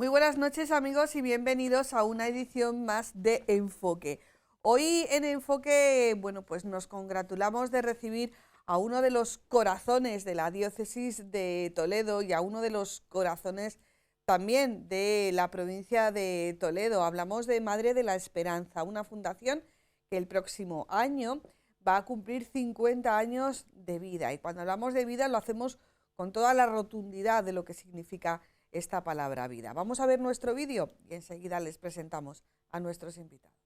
Muy buenas noches, amigos, y bienvenidos a una edición más de Enfoque. Hoy en Enfoque, bueno, pues nos congratulamos de recibir a uno de los corazones de la diócesis de Toledo y a uno de los corazones también de la provincia de Toledo. Hablamos de Madre de la Esperanza, una fundación que el próximo año va a cumplir 50 años de vida. Y cuando hablamos de vida lo hacemos con toda la rotundidad de lo que significa esta palabra vida. Vamos a ver nuestro vídeo y enseguida les presentamos a nuestros invitados.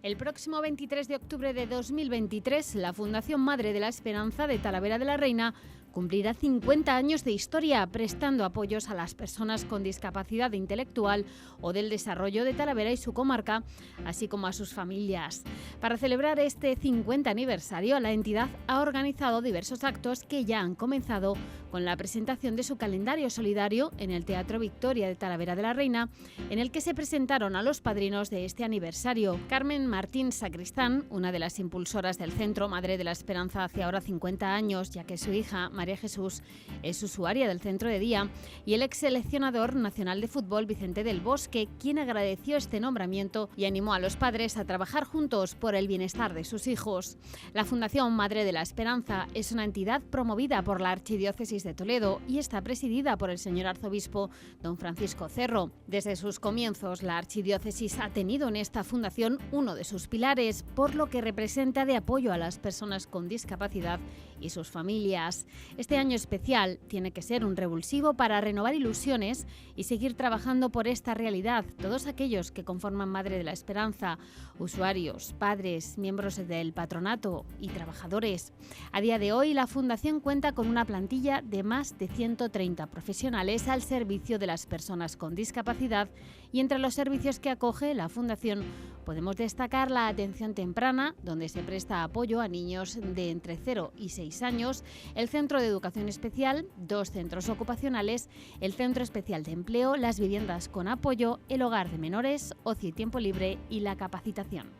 El próximo 23 de octubre de 2023, la Fundación Madre de la Esperanza de Talavera de la Reina cumplirá 50 años de historia prestando apoyos a las personas con discapacidad intelectual o del desarrollo de Talavera y su comarca, así como a sus familias. Para celebrar este 50 aniversario, la entidad ha organizado diversos actos que ya han comenzado con la presentación de su calendario solidario en el Teatro Victoria de Talavera de la Reina, en el que se presentaron a los padrinos de este aniversario. Carmen Martín Sacristán, una de las impulsoras del Centro Madre de la Esperanza hace ahora 50 años, ya que su hija, María Jesús, es usuaria del centro de día, y el ex seleccionador nacional de fútbol, Vicente del Bosque, quien agradeció este nombramiento y animó a los padres a trabajar juntos por el bienestar de sus hijos. La Fundación Madre de la Esperanza es una entidad promovida por la Archidiócesis de Toledo y está presidida por el señor arzobispo don Francisco Cerro. Desde sus comienzos, la Archidiócesis ha tenido en esta fundación uno de sus pilares, por lo que representa de apoyo a las personas con discapacidad y sus familias. Este año especial tiene que ser un revulsivo para renovar ilusiones y seguir trabajando por esta realidad. Todos aquellos que conforman Madre de la Esperanza, usuarios, padres, miembros del patronato y trabajadores. A día de hoy, la Fundación cuenta con una plantilla de más de 130 profesionales al servicio de las personas con discapacidad, y entre los servicios que acoge la Fundación podemos destacar la atención temprana, donde se presta apoyo a niños de entre 0 y 6 años, el Centro de Educación Especial, 2 centros ocupacionales, el Centro Especial de Empleo, las viviendas con apoyo, el hogar de menores, ocio y tiempo libre y la capacitación.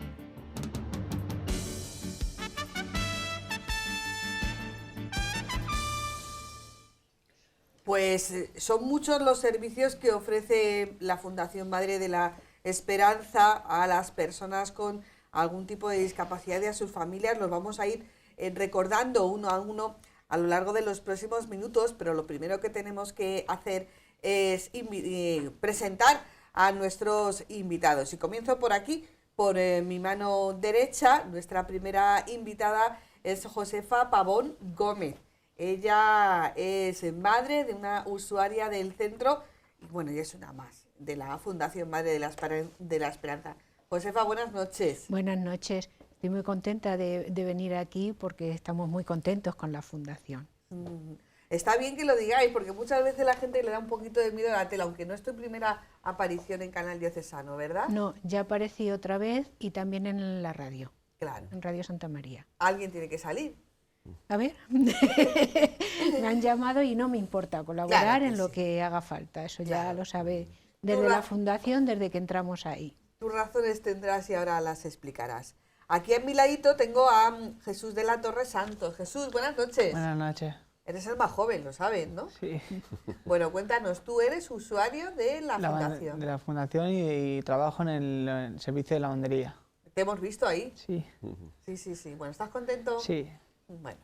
Pues son muchos los servicios que ofrece la Fundación Madre de la Esperanza a las personas con algún tipo de discapacidad y a sus familias. Los vamos a ir recordando uno a uno a lo largo de los próximos minutos, pero lo primero que tenemos que hacer es presentar a nuestros invitados. Y comienzo por aquí, por mi mano derecha. Nuestra primera invitada es Josefa Pavón Gómez. Ella es madre de una usuaria del centro y bueno, y es una más de la Fundación Madre de la Esperanza. Josefa, buenas noches. Buenas noches. Estoy muy contenta de venir aquí porque estamos muy contentos con la Fundación. Está bien que lo digáis, porque muchas veces la gente le da un poquito de miedo a la tele, aunque no es tu primera aparición en Canal Diocesano, ¿verdad? No, ya aparecí otra vez y también en la radio. Claro. En Radio Santa María. Alguien tiene que salir. A ver, me han llamado y no me importa colaborar claro en lo sí. que haga falta. Eso claro. Ya lo sabe desde la Fundación, desde que entramos ahí. Tus razones tendrás y ahora las explicarás. Aquí a mi ladito tengo a Jesús de la Torre Santos. Jesús, buenas noches. Buenas noches. Eres el más joven, lo sabes, ¿no? Sí. Bueno, cuéntanos, tú eres usuario de la Fundación. De la Fundación y trabajo en el servicio de lavandería. ¿Te hemos visto ahí? Sí. Sí. Bueno, ¿estás contento? Sí. Bueno,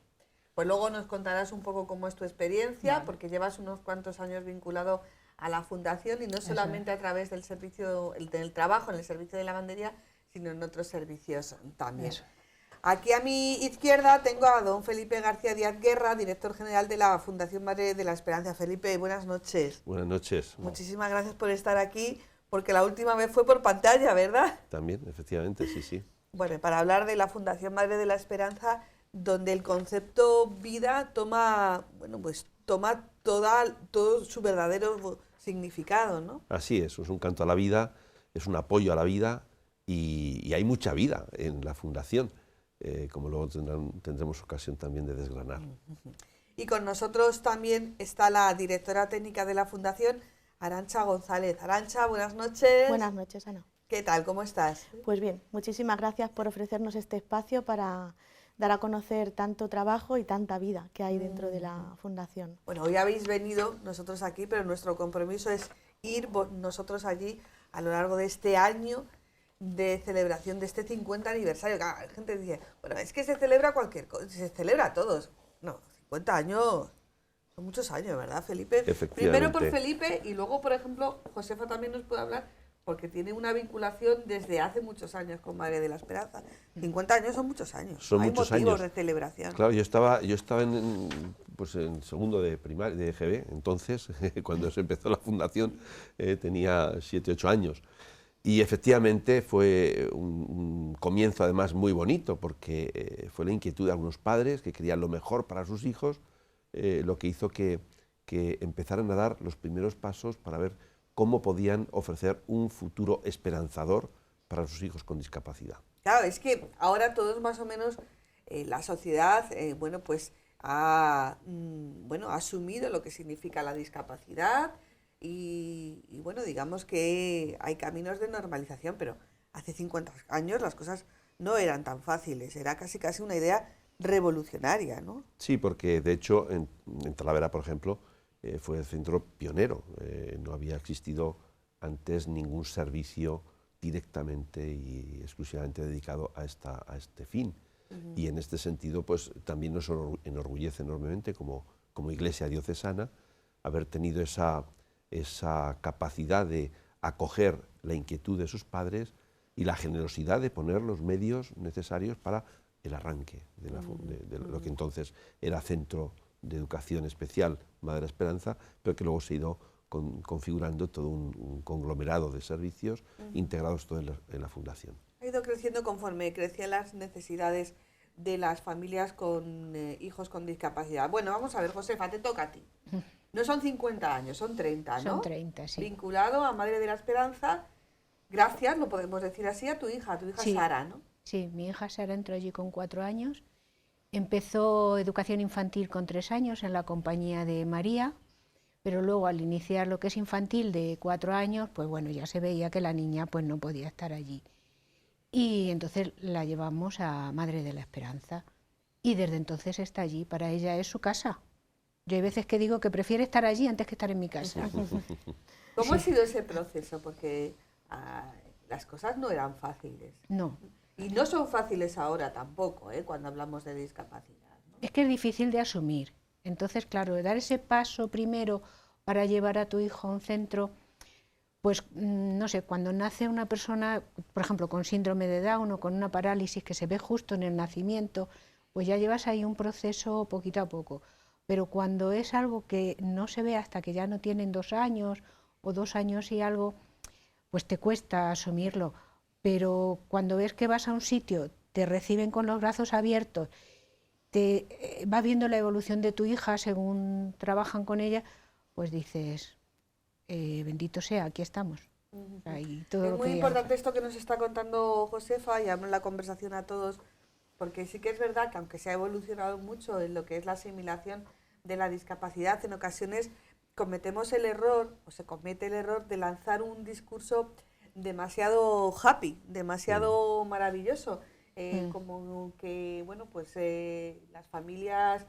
pues luego nos contarás un poco cómo es tu experiencia, Vale. porque llevas unos cuantos años vinculado a la Fundación y no solamente a través del servicio, del trabajo en el servicio de lavandería, sino en otros servicios también. Eso. Aquí a mi izquierda tengo a don Felipe García Díaz Guerra, director general de la Fundación Madre de la Esperanza. Felipe, buenas noches. Buenas noches. Muchísimas gracias por estar aquí, porque la última vez fue por pantalla, ¿verdad? También, efectivamente, sí. Bueno, para hablar de la Fundación Madre de la Esperanza, donde el concepto vida toma todo su verdadero significado, ¿no? Así es un canto a la vida, es un apoyo a la vida y hay mucha vida en la Fundación, como luego tendremos ocasión también de desgranar. Y con nosotros también está la directora técnica de la Fundación, Arantxa González. Arantxa, buenas noches. Buenas noches, Ana. ¿Qué tal? ¿Cómo estás? Pues bien, muchísimas gracias por ofrecernos este espacio para dar a conocer tanto trabajo y tanta vida que hay dentro de la fundación. Bueno, hoy habéis venido nosotros aquí, pero nuestro compromiso es ir nosotros allí a lo largo de este año de celebración de este 50 aniversario. Claro, la gente dice, bueno, es que se celebra cualquier cosa, se celebra a todos. No, 50 años son muchos años, ¿verdad, Felipe? Primero por Felipe y luego, por ejemplo, Josefa también nos puede hablar porque tiene una vinculación desde hace muchos años con Madre de la Esperanza. 50 años son muchos años. Son hay muchos motivos años de celebración. Claro, yo estaba en segundo de primaria, de EGB, entonces, cuando se empezó la fundación, tenía 7, 8 años. Y efectivamente fue un comienzo además muy bonito, porque fue la inquietud de algunos padres que querían lo mejor para sus hijos, lo que hizo que empezaran a dar los primeros pasos para ver cómo podían ofrecer un futuro esperanzador para sus hijos con discapacidad. Claro, es que ahora todos más o menos la sociedad, pues ha asumido lo que significa la discapacidad y bueno, digamos que hay caminos de normalización, pero hace 50 años las cosas no eran tan fáciles, era casi una idea revolucionaria, ¿no? Sí, porque de hecho en Talavera, por ejemplo, fue el centro pionero, no había existido antes ningún servicio directamente y exclusivamente dedicado a este fin. Y en este sentido, pues también nos enorgullece enormemente como Iglesia diocesana haber tenido esa capacidad de acoger la inquietud de sus padres y la generosidad de poner los medios necesarios para el arranque de lo que entonces era Centro de Educación Especial Madre Esperanza, pero que luego se ha ido configurando todo un conglomerado de servicios integrados todos en la fundación. Ha ido creciendo conforme crecían las necesidades de las familias con hijos con discapacidad. Bueno, vamos a ver, Josefa, te toca a ti. No son 50 años, son 30, ¿no? Son 30, sí. Vinculado a Madre de la Esperanza, gracias, lo podemos decir así, a tu hija sí, Sara, ¿no? Sí, mi hija Sara entró allí con 4 años. Empezó educación infantil con 3 años en la compañía de María, pero luego al iniciar lo que es infantil de 4 años, pues bueno, ya se veía que la niña pues no podía estar allí. Y entonces la llevamos a Madre de la Esperanza y desde entonces está allí, para ella es su casa. Yo hay veces que digo que prefiere estar allí antes que estar en mi casa. ¿Cómo ha sido ese proceso? Porque las cosas no eran fáciles. No. Y no son fáciles ahora tampoco, cuando hablamos de discapacidad, ¿no? Es que es difícil de asumir. Entonces, claro, dar ese paso primero para llevar a tu hijo a un centro, pues no sé, cuando nace una persona, por ejemplo, con síndrome de Down o con una parálisis que se ve justo en el nacimiento, pues ya llevas ahí un proceso poquito a poco. Pero cuando es algo que no se ve hasta que ya no tienen 2 años o 2 años y algo, pues te cuesta asumirlo. Pero cuando ves que vas a un sitio, te reciben con los brazos abiertos, vas viendo la evolución de tu hija según trabajan con ella, pues dices, bendito sea, aquí estamos. O sea, y todo es lo muy que importante esto que nos está contando Josefa y abro la conversación a todos, porque sí que es verdad que aunque se ha evolucionado mucho en lo que es la asimilación de la discapacidad, en ocasiones cometemos el error, o se comete el error de lanzar un discurso demasiado happy, demasiado maravilloso, como que bueno, pues las familias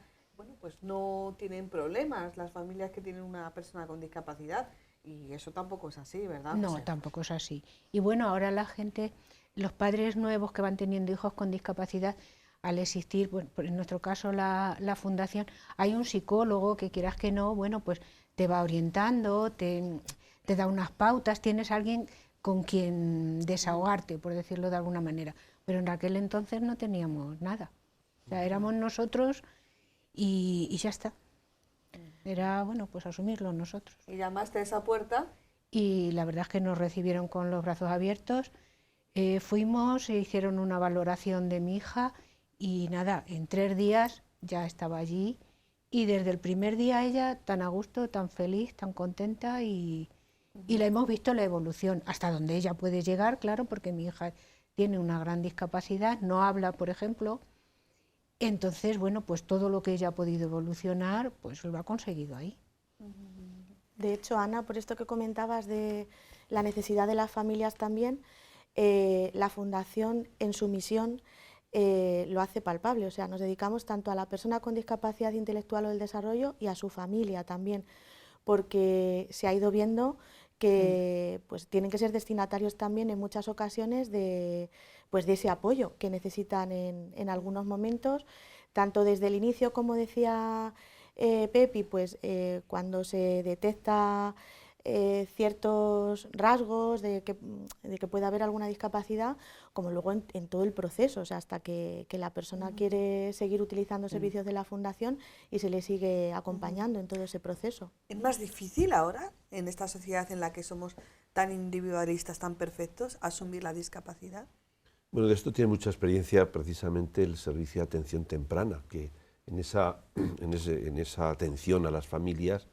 pues no tienen problemas, las familias que tienen una persona con discapacidad, y eso tampoco es así, ¿verdad? No, José? tampoco es así. Y bueno, ahora la gente, los padres nuevos que van teniendo hijos con discapacidad, al existir, bueno, en nuestro caso la fundación, hay un psicólogo que quieras que no, bueno, pues te va orientando, te da unas pautas, tienes alguien con quien desahogarte, por decirlo de alguna manera. Pero en aquel entonces no teníamos nada. O sea, éramos nosotros y ya está. Era, bueno, pues asumirlo nosotros. Y llamaste a esa puerta. Y la verdad es que nos recibieron con los brazos abiertos. Fuimos, hicieron una valoración de mi hija y nada, en 3 días ya estaba allí. Y desde el primer día ella tan a gusto, tan feliz, tan contenta y la hemos visto la evolución, hasta donde ella puede llegar, claro, porque mi hija tiene una gran discapacidad, no habla, por ejemplo. Entonces, bueno, pues todo lo que ella ha podido evolucionar, pues lo ha conseguido ahí. De hecho, Ana, por esto que comentabas de la necesidad de las familias también, la Fundación en su misión lo hace palpable. O sea, nos dedicamos tanto a la persona con discapacidad intelectual o del desarrollo y a su familia también, porque se ha ido viendo que pues, tienen que ser destinatarios también en muchas ocasiones de ese apoyo que necesitan en algunos momentos, tanto desde el inicio, como decía Pepi, pues cuando se detecta ciertos rasgos de que pueda haber alguna discapacidad, como luego en todo el proceso, o sea, hasta que la persona quiere seguir utilizando servicios de la Fundación y se le sigue acompañando en todo ese proceso. ¿Es más difícil ahora, en esta sociedad en la que somos tan individualistas, tan perfectos, asumir la discapacidad? Bueno, de esto tiene mucha experiencia precisamente el servicio de atención temprana, que en esa atención a las familias,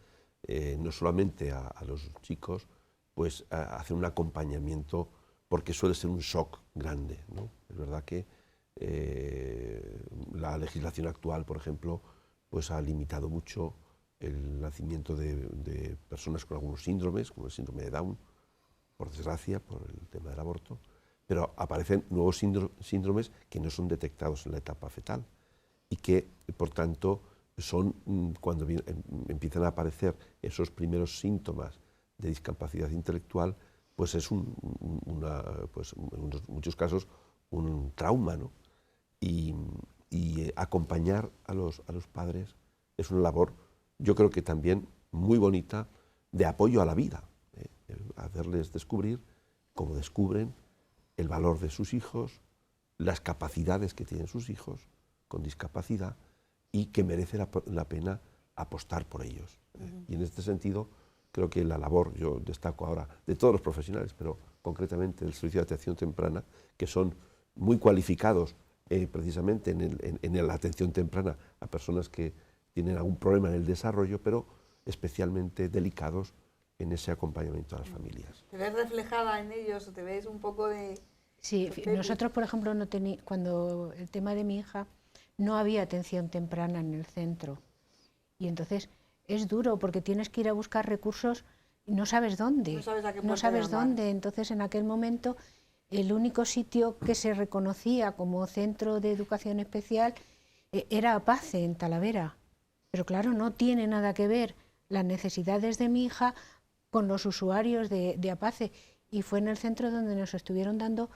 no solamente a los chicos, pues hace un acompañamiento, porque suele ser un shock grande, ¿no? Es verdad que la legislación actual, por ejemplo, pues ha limitado mucho el nacimiento de personas con algunos síndromes, como el síndrome de Down, por desgracia, por el tema del aborto, pero aparecen nuevos síndromes que no son detectados en la etapa fetal y que, por tanto, son cuando empiezan a aparecer esos primeros síntomas de discapacidad intelectual, pues es pues en muchos casos un trauma, ¿no? Y acompañar a los padres es una labor, yo creo que también muy bonita, de apoyo a la vida, hacerles descubrir, como descubren, el valor de sus hijos, las capacidades que tienen sus hijos con discapacidad, y que merece la pena apostar por ellos. Y en este sentido, creo que la labor, yo destaco ahora, de todos los profesionales, pero concretamente del servicio de atención temprana, que son muy cualificados precisamente en la atención temprana a personas que tienen algún problema en el desarrollo, pero especialmente delicados en ese acompañamiento a las familias. ¿Te ves reflejada en ellos o te ves un poco de...? Sí, nosotros, por ejemplo, cuando el tema de mi hija, no había atención temprana en el centro. Y entonces es duro porque tienes que ir a buscar recursos y no sabes dónde. No sabes a qué no sabes llamar. dónde. Entonces, en aquel momento, el único sitio que se reconocía como centro de educación especial era APACE, en Talavera. Pero claro, no tiene nada que ver las necesidades de mi hija con los usuarios de APACE. Y fue en el centro donde nos estuvieron dando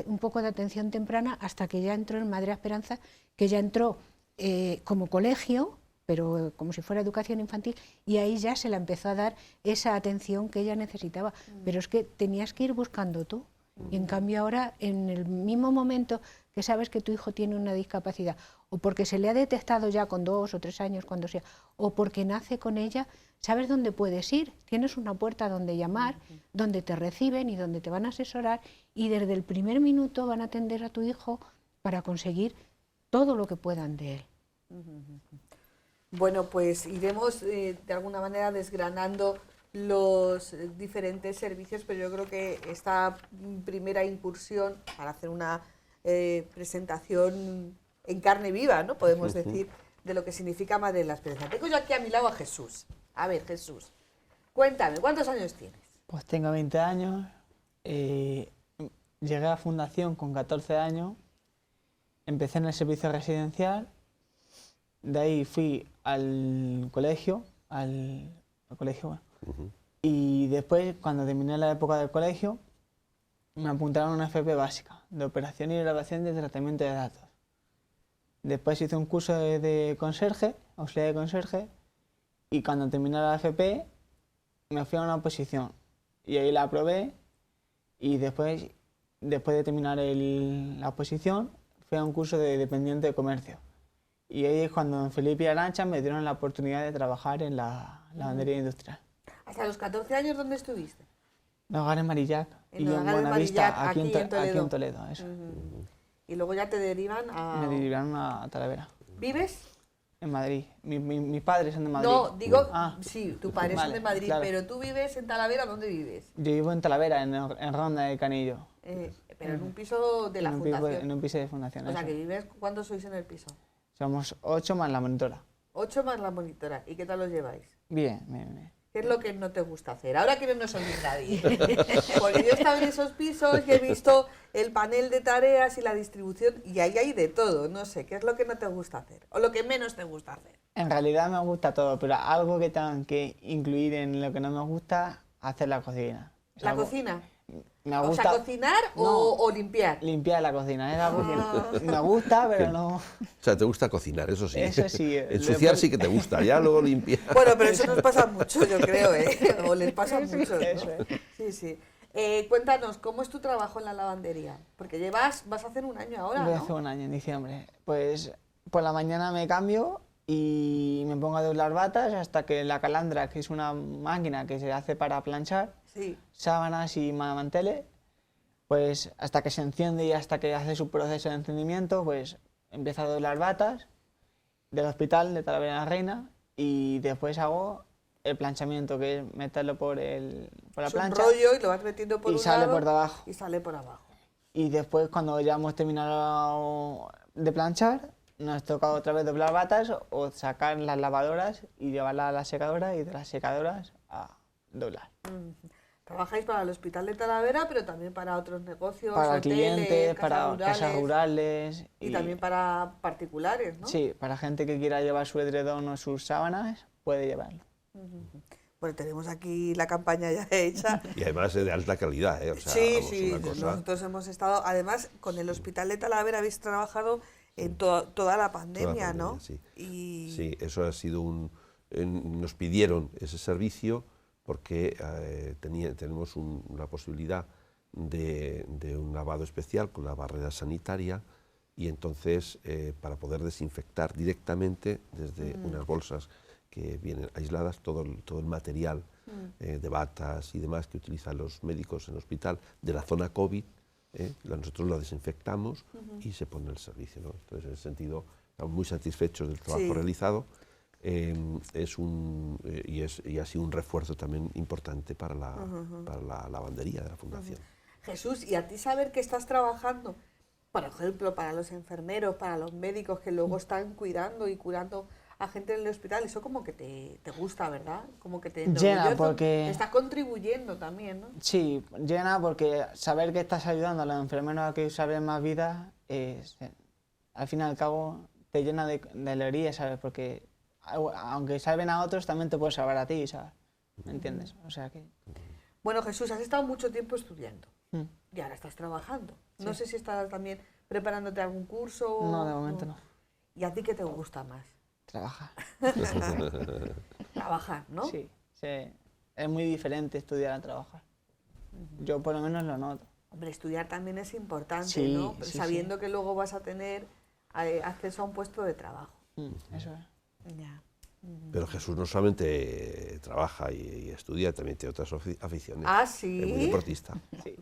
un poco de atención temprana hasta que ya entró en Madre Esperanza, que ya entró como colegio, pero como si fuera educación infantil, y ahí ya se le empezó a dar esa atención que ella necesitaba. Pero es que tenías que ir buscando tú. Y en cambio ahora, en el mismo momento que sabes que tu hijo tiene una discapacidad, o porque se le ha detectado ya con 2 o 3 años, cuando sea, o porque nace con ella, sabes dónde puedes ir, tienes una puerta donde llamar, donde te reciben y donde te van a asesorar, y desde el primer minuto van a atender a tu hijo para conseguir todo lo que puedan de él. Bueno, pues iremos de alguna manera desgranando los diferentes servicios, pero yo creo que esta primera incursión para hacer una presentación en carne viva, ¿no? Podemos decir, de lo que significa Madre de la Esperanza. Tengo yo aquí a mi lado a Jesús. A ver, Jesús, cuéntame, ¿cuántos años tienes? Pues tengo 20 años, llegué a la fundación con 14 años, empecé en el servicio residencial, de ahí fui al colegio, bueno, y después, cuando terminé la época del colegio, me apuntaron a una FP básica, de operación y grabación de tratamiento de datos. Después hice un curso de conserje, auxiliar de conserje, y cuando terminé la FP me fui a una oposición y ahí la aprobé, y después de terminar la oposición fui a un curso de dependiente de comercio, y ahí es cuando en Felipe y Arantxa me dieron la oportunidad de trabajar en la lavandería industrial. ¿Hasta los 14 años dónde estuviste? Nogales Marillac y en Nogales Buenavista, Marillac, aquí en Toledo, eso. Y luego ya te derivan a... Me derivaron a Talavera. ¿Vives? En Madrid. Mis padres son de Madrid. No, digo, Ah, sí, tus padres son de Madrid, claro. pero tú vives en Talavera, ¿dónde vives? Yo vivo en Talavera, en Ronda de Canillo. Pero en un piso de la fundación. En un piso de fundación. O sea, eso. que vives, ¿cuántos sois en el piso? Somos 8 más la monitora. 8 más la monitora. ¿Y qué tal los lleváis? Bien, bien, bien. ¿Qué es lo que no te gusta hacer? Ahora que no nos oye nadie. Porque yo he estado en esos pisos y he visto el panel de tareas y la distribución y ahí hay de todo. No sé, ¿qué es lo que no te gusta hacer? O lo que menos te gusta hacer. En realidad me gusta todo, pero algo que tengan que incluir en lo que no me gusta, hacer la cocina. Es ¿La algo- cocina? Me O gusta sea, ¿cocinar No. o limpiar? limpiar la cocina. Es algo que me gusta, pero no... O sea, te gusta cocinar, eso sí. Eso sí, Ensuciar sí que te gusta, ya luego limpiar. Bueno, pero eso nos pasa mucho, yo creo, ¿eh? O les pasa mucho, ¿no? Eso es. Sí, sí. Cuéntanos, ¿cómo es tu trabajo en la lavandería? Porque vas a hacer un año ahora, Voy a hacer ¿no? un año en diciembre. Pues por la mañana me cambio y me pongo a doblar batas hasta que la calandra, que es una máquina que se hace para planchar Sí. sábanas y manteles, pues hasta que se enciende y hasta que hace su proceso de encendimiento, pues empiezo a doblar batas del hospital de Talavera de la Reina y después hago el planchamiento, que es meterlo por la Es un plancha rollo y lo vas metiendo por y un sale lado por debajo. y sale por abajo. Y después, cuando ya hemos terminado de planchar, nos toca otra vez doblar batas o sacar las lavadoras y llevarlas a la secadora y de las secadoras a doblar. Trabajáis para el Hospital de Talavera, pero también para otros negocios, Para hoteles, clientes, casas para rurales, casas rurales. y también para particulares, ¿no? Sí, para gente que quiera llevar su edredón o sus sábanas, puede llevarlo. Bueno, tenemos aquí la campaña ya hecha. Y además es de alta calidad, ¿eh? O sea, Sí, vamos, sí, una cosa- nosotros hemos estado, además con el Hospital de Talavera habéis trabajado en toda la pandemia, ¿no? Sí. Y Sí, eso ha sido nos pidieron ese servicio porque tenemos la posibilidad de un lavado especial con la barrera sanitaria y entonces para poder desinfectar directamente desde unas bolsas que vienen aisladas todo el material de batas y demás que utilizan los médicos en el hospital de la zona COVID, nosotros lo desinfectamos y se pone el servicio, ¿no? Entonces, en ese sentido, estamos muy satisfechos del trabajo Sí. realizado. Y ha sido un refuerzo también importante para la lavandería de la Fundación. Jesús, ¿y a ti saber que estás trabajando, por ejemplo, para los enfermeros, para los médicos que luego están cuidando y curando a gente en el hospital, eso como que te gusta, ¿verdad? Como que te Llena, enorgullece, porque- estás contribuyendo también, ¿no? Sí, llena porque saber que estás ayudando a los enfermeros a que salven más vidas, al fin y al cabo te llena de alegría, ¿sabes? Porque aunque salven a otros, también te puedes salvar a ti, ¿sabes? ¿Me entiendes? O sea que... Bueno, Jesús, has estado mucho tiempo estudiando mm. y ahora estás trabajando. No sé si estás también preparándote algún curso. No, de momento no. ¿Y a ti qué te gusta más? Trabajar. Trabajar, ¿no? Sí, sí. Es muy diferente estudiar a trabajar. Yo por lo menos lo noto. Hombre, estudiar también es importante, Sí, ¿no? sí, Sabiendo que luego vas a tener acceso a un puesto de trabajo. Eso es. Ya. Pero Jesús no solamente trabaja y estudia, también tiene otras aficiones. Ah, Es muy sí. deportista.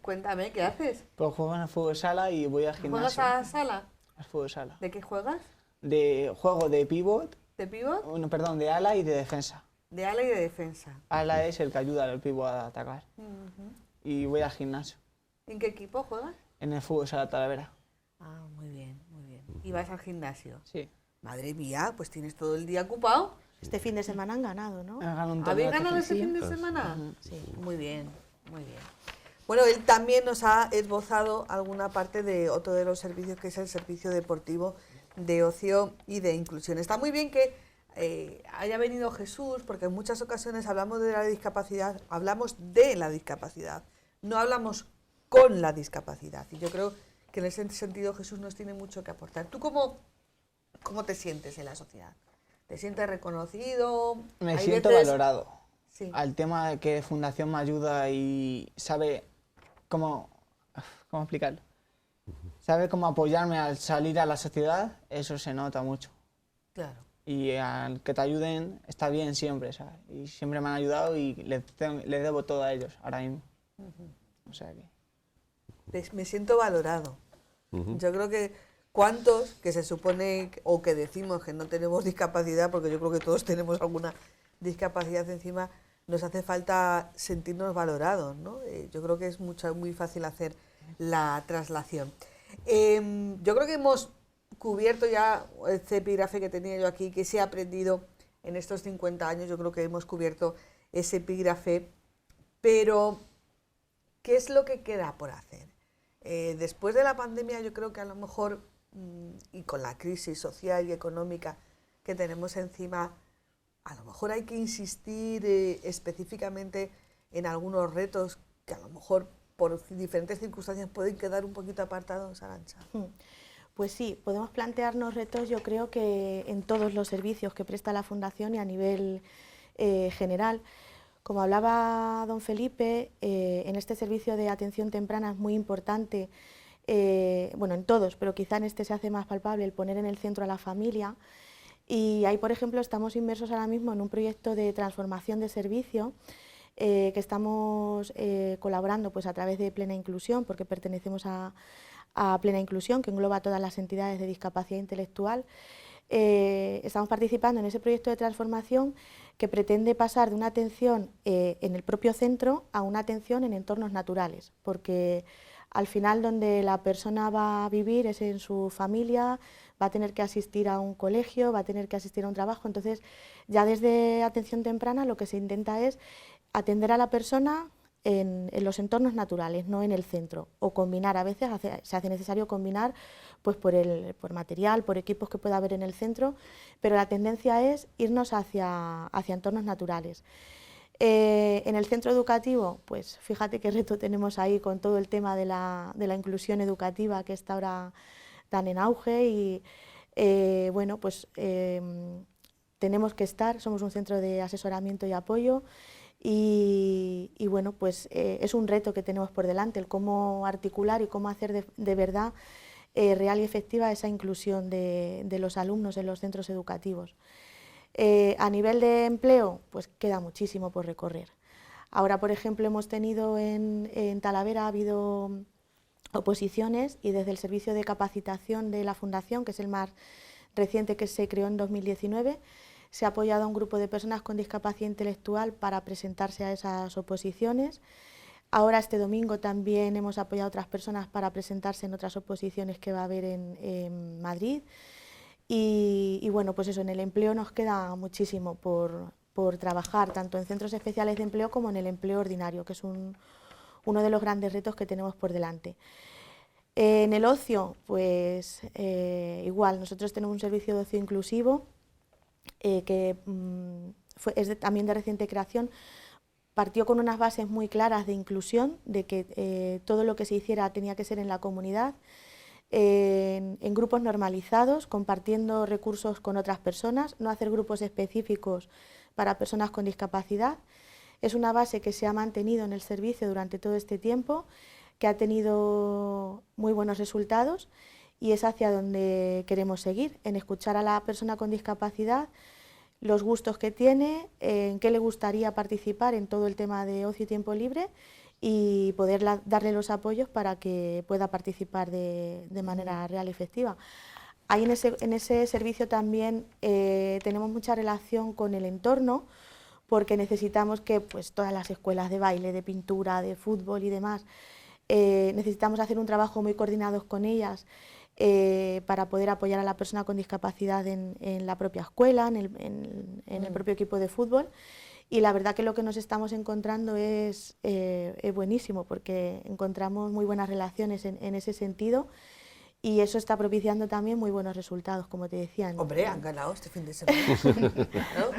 Cuéntame, ¿qué haces? Pues juego en el fútbol sala y voy al ¿Juegas gimnasio. a sala? Al fútbol sala. ¿De qué juegas? Juego de pivot, ¿De pivot? perdón, de ala y de defensa. De ala y de defensa. Ala es el que ayuda al pivot a atacar. Y voy al gimnasio, ¿En qué equipo juegas? en el fútbol sala Talavera. Ah, muy bien, muy bien. ¿Y vas al gimnasio? Sí. Madre mía, pues tienes todo el día ocupado. Este fin de semana han ganado, ¿no? Me gano un ¿Habéis torneo de ganado este TFC. fin de semana? Sí. Muy bien, muy bien. Bueno, él también nos ha esbozado alguna parte de otro de los servicios, que es el servicio deportivo de ocio y de inclusión. Está muy bien que haya venido Jesús, porque en muchas ocasiones hablamos de la discapacidad, no hablamos con la discapacidad. Y yo creo que en ese sentido Jesús nos tiene mucho que aportar. ¿Tú cómo te sientes en la sociedad? ¿Te sientes reconocido? Me Hay siento veces- valorado. Sí. Al tema de que Fundación me ayuda y sabe cómo explicarlo. Sabe cómo apoyarme al salir a la sociedad, eso se nota mucho. Claro. Y al que te ayuden está bien siempre, ¿sabes? Y siempre me han ayudado y les debo todo a ellos ahora mismo. O sea que... Me siento valorado. Yo creo que cuántos que se supone o que decimos que no tenemos discapacidad, porque yo creo que todos tenemos alguna discapacidad encima, nos hace falta sentirnos valorados, ¿no? Yo creo que es muy fácil hacer la traslación. Yo creo que hemos cubierto ya este epígrafe que tenía yo aquí, que se ha aprendido en estos 50 años, yo creo que hemos cubierto ese epígrafe, pero ¿qué es lo que queda por hacer? Después de la pandemia yo creo que a lo mejor, y con la crisis social y económica que tenemos encima, a lo mejor hay que insistir específicamente en algunos retos que a lo mejor por diferentes circunstancias pueden quedar un poquito apartados, Arantxa. Pues sí, podemos plantearnos retos, yo creo que en todos los servicios que presta la Fundación y a nivel general. Como hablaba don Felipe, en este servicio de atención temprana es muy importante, bueno, en todos, pero quizá en este se hace más palpable el poner en el centro a la familia. Y ahí, por ejemplo, estamos inmersos ahora mismo en un proyecto de transformación de servicio que estamos colaborando pues, a través de Plena Inclusión, porque pertenecemos a Plena Inclusión, que engloba todas las entidades de discapacidad intelectual. Estamos participando en ese proyecto de transformación que pretende pasar de una atención en el propio centro a una atención en entornos naturales, porque al final donde la persona va a vivir es en su familia, va a tener que asistir a un colegio, va a tener que asistir a un trabajo, entonces ya desde atención temprana lo que se intenta es atender a la persona en los entornos naturales, no en el centro, o combinar, a veces se hace necesario combinar pues por material, por equipos que pueda haber en el centro, pero la tendencia es irnos hacia entornos naturales. En el centro educativo, pues fíjate qué reto tenemos ahí con todo el tema de la inclusión educativa que está ahora tan en auge y bueno, pues tenemos que estar, somos un centro de asesoramiento y apoyo y bueno, pues es un reto que tenemos por delante, el cómo articular y cómo hacer de verdad real y efectiva esa inclusión de los alumnos en los centros educativos. A nivel de empleo, pues queda muchísimo por recorrer. Ahora, por ejemplo, hemos tenido en Talavera, ha habido oposiciones y desde el servicio de capacitación de la Fundación, que es el más reciente que se creó en 2019, se ha apoyado a un grupo de personas con discapacidad intelectual para presentarse a esas oposiciones. Ahora este domingo también hemos apoyado a otras personas para presentarse en otras oposiciones que va a haber en Madrid. Y bueno, pues eso, en el empleo nos queda muchísimo por trabajar, tanto en centros especiales de empleo como en el empleo ordinario, que es uno de los grandes retos que tenemos por delante. En el ocio, pues igual, nosotros tenemos un servicio de ocio inclusivo que es también de reciente creación. Partió con unas bases muy claras de inclusión, de que todo lo que se hiciera tenía que ser en la comunidad, en grupos normalizados, compartiendo recursos con otras personas, no hacer grupos específicos para personas con discapacidad. Es una base que se ha mantenido en el servicio durante todo este tiempo, que ha tenido muy buenos resultados y es hacia donde queremos seguir, en escuchar a la persona con discapacidad, los gustos que tiene, en qué le gustaría participar en todo el tema de ocio y tiempo libre y poder darle los apoyos para que pueda participar de manera real y efectiva. Ahí en ese servicio también tenemos mucha relación con el entorno, porque necesitamos que pues, todas las escuelas de baile, de pintura, de fútbol y demás, necesitamos hacer un trabajo muy coordinado con ellas para poder apoyar a la persona con discapacidad en la propia escuela, en el propio equipo de fútbol. Y la verdad que lo que nos estamos encontrando es buenísimo, porque encontramos muy buenas relaciones en ese sentido y eso está propiciando también muy buenos resultados, como te decía. Hombre, han ganado este fin de semana. Claro.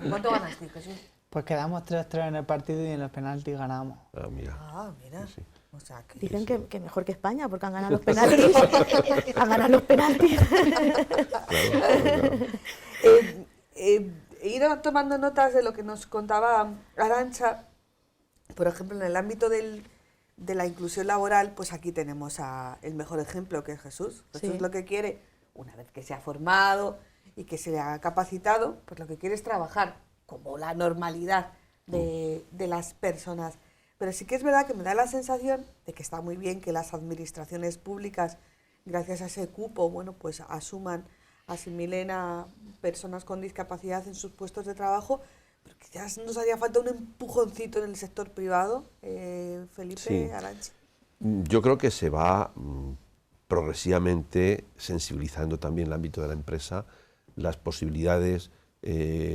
¿Cuánto ganaste, Jesús? Pues quedamos 3-3 en el partido y en los penaltis ganamos. Ah, mira. Ah, mira. Sí. O sea, que Dicen que mejor que España, porque han ganado los penaltis. Han ganado los penaltis. Claro. He ido tomando notas de lo que nos contaba Arantxa. Por ejemplo, en el ámbito de la inclusión laboral, pues aquí tenemos el mejor ejemplo, que es Jesús. Jesús lo que quiere, una vez que se ha formado y que se ha capacitado, pues lo que quiere es trabajar como la normalidad de las personas. Pero sí que es verdad que me da la sensación de que está muy bien que las administraciones públicas, gracias a ese cupo, bueno, pues asimilen a personas con discapacidad en sus puestos de trabajo, pero quizás nos haría falta un empujoncito en el sector privado, Felipe, Sí. Arantxa. Yo creo que se va progresivamente sensibilizando también el ámbito de la empresa, las posibilidades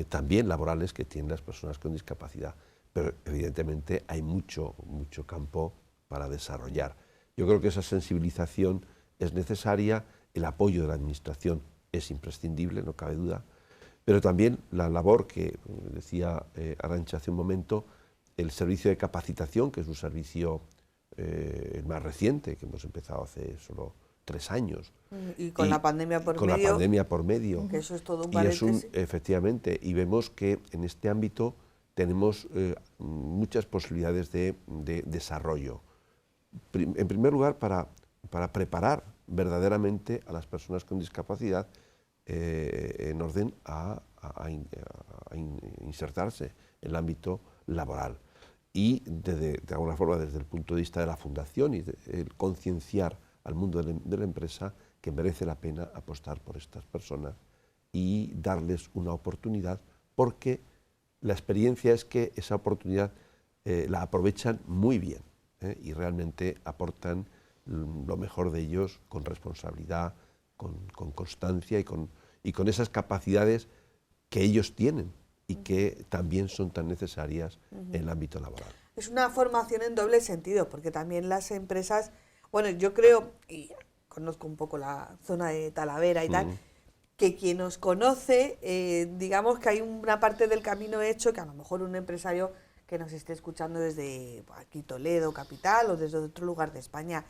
también laborales que tienen las personas con discapacidad. pero evidentemente hay mucho campo para desarrollar. Yo creo que esa sensibilización es necesaria, el apoyo de la Administración es imprescindible, no cabe duda, pero también la labor que decía Arantxa hace un momento, el servicio de capacitación, que es un servicio el más reciente, que hemos empezado hace solo 3 años. Y con la pandemia por medio. Con la pandemia por medio. Que eso es todo un y es paréntesis. efectivamente, y vemos que en este ámbito tenemos muchas posibilidades de desarrollo. En primer lugar, para preparar verdaderamente a las personas con discapacidad en orden a insertarse en el ámbito laboral. Y de alguna forma desde el punto de vista de la fundación y el concienciar al mundo de la empresa que merece la pena apostar por estas personas y darles una oportunidad, porque la experiencia es que esa oportunidad la aprovechan muy bien y realmente aportan lo mejor de ellos con responsabilidad, con constancia y con esas capacidades que ellos tienen y que también son tan necesarias en el ámbito laboral. Es una formación en doble sentido, porque también las empresas, bueno, yo creo, y conozco un poco la zona de Talavera y tal, que quien nos conoce, digamos que hay una parte del camino hecho que a lo mejor un empresario que nos esté escuchando desde aquí Toledo, capital, o desde otro lugar de España,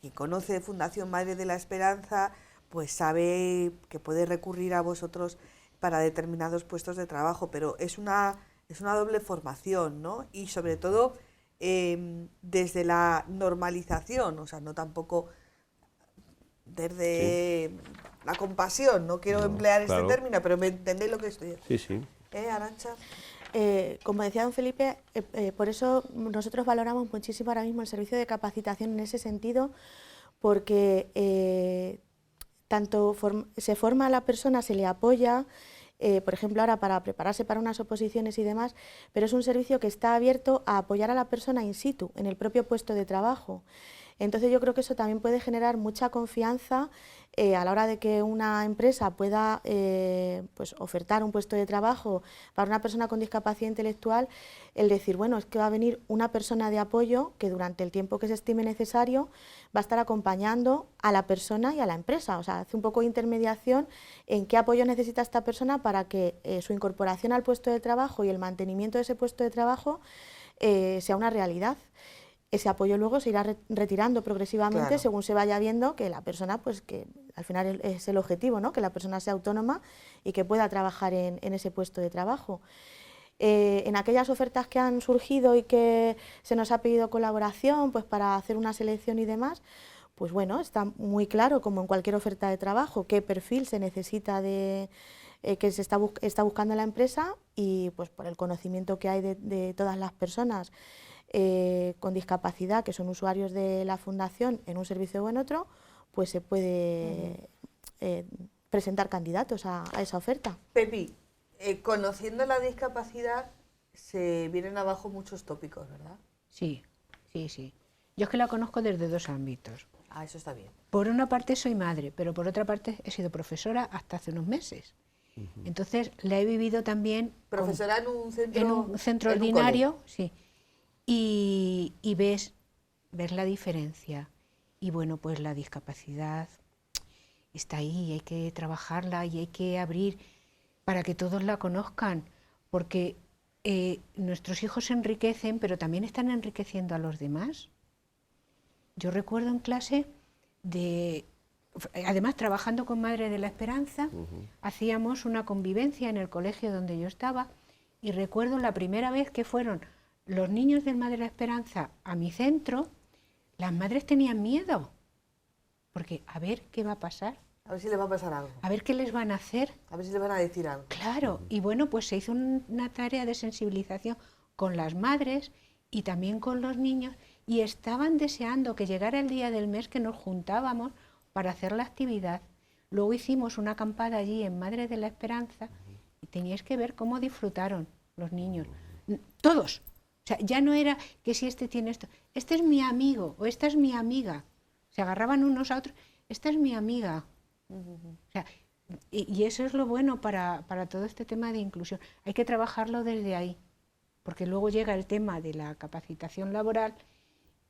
que conoce Fundación Madre de la Esperanza, pues sabe que puede recurrir a vosotros para determinados puestos de trabajo, pero es una doble formación, ¿no? Y sobre todo desde la normalización, o sea, no tampoco desde la compasión, no quiero emplear este término, pero me entendéis lo que estoy diciendo. Sí. Arantxa. Como decía don Felipe, por eso nosotros valoramos muchísimo ahora mismo el servicio de capacitación en ese sentido, porque tanto se forma a la persona, se le apoya, por ejemplo ahora para prepararse para unas oposiciones y demás, pero es un servicio que está abierto a apoyar a la persona in situ, en el propio puesto de trabajo. Entonces yo creo que eso también puede generar mucha confianza a la hora de que una empresa pueda pues ofertar un puesto de trabajo para una persona con discapacidad intelectual, el decir, bueno, es que va a venir una persona de apoyo que durante el tiempo que se estime necesario va a estar acompañando a la persona y a la empresa. O sea, hace un poco de intermediación en qué apoyo necesita esta persona para que su incorporación al puesto de trabajo y el mantenimiento de ese puesto de trabajo sea una realidad. Ese apoyo luego se irá retirando progresivamente según se vaya viendo que la persona, pues que al final es el objetivo, ¿no? Que la persona sea autónoma y que pueda trabajar en ese puesto de trabajo. En aquellas ofertas que han surgido y que se nos ha pedido colaboración pues para hacer una selección y demás, pues bueno, está muy claro, como en cualquier oferta de trabajo, qué perfil se necesita que se está buscando la empresa y pues por el conocimiento que hay de todas las personas con discapacidad que son usuarios de la fundación en un servicio o en otro, pues se puede presentar candidatos a esa oferta. Pepi, conociendo la discapacidad se vienen abajo muchos tópicos, ¿verdad? Sí. Yo es que la conozco desde 2 ámbitos. Ah, eso está bien. Por una parte soy madre, pero por otra parte he sido profesora hasta hace unos meses. Entonces la he vivido también... Profesora en un centro... En un centro ordinario, sí. Y ves la diferencia. Y bueno, pues la discapacidad está ahí, hay que trabajarla y hay que abrir para que todos la conozcan, porque nuestros hijos se enriquecen, pero también están enriqueciendo a los demás. Yo recuerdo en clase, además trabajando con Madre de la Esperanza, hacíamos una convivencia en el colegio donde yo estaba, y recuerdo la primera vez que fueron los niños del Madre de la Esperanza a mi centro, las madres tenían miedo, porque a ver qué va a pasar. A ver si les va a pasar algo. A ver qué les van a hacer. A ver si les van a decir algo. Claro, y bueno, pues se hizo una tarea de sensibilización con las madres y también con los niños, y estaban deseando que llegara el día del mes que nos juntábamos para hacer la actividad. Luego hicimos una acampada allí en Madre de la Esperanza y teníais que ver cómo disfrutaron los niños. Todos. O sea, ya no era que si este tiene esto, este es mi amigo o esta es mi amiga. Se agarraban unos a otros, esta es mi amiga. O sea, y eso es lo bueno para todo este tema de inclusión. Hay que trabajarlo desde ahí. porque luego llega el tema de la capacitación laboral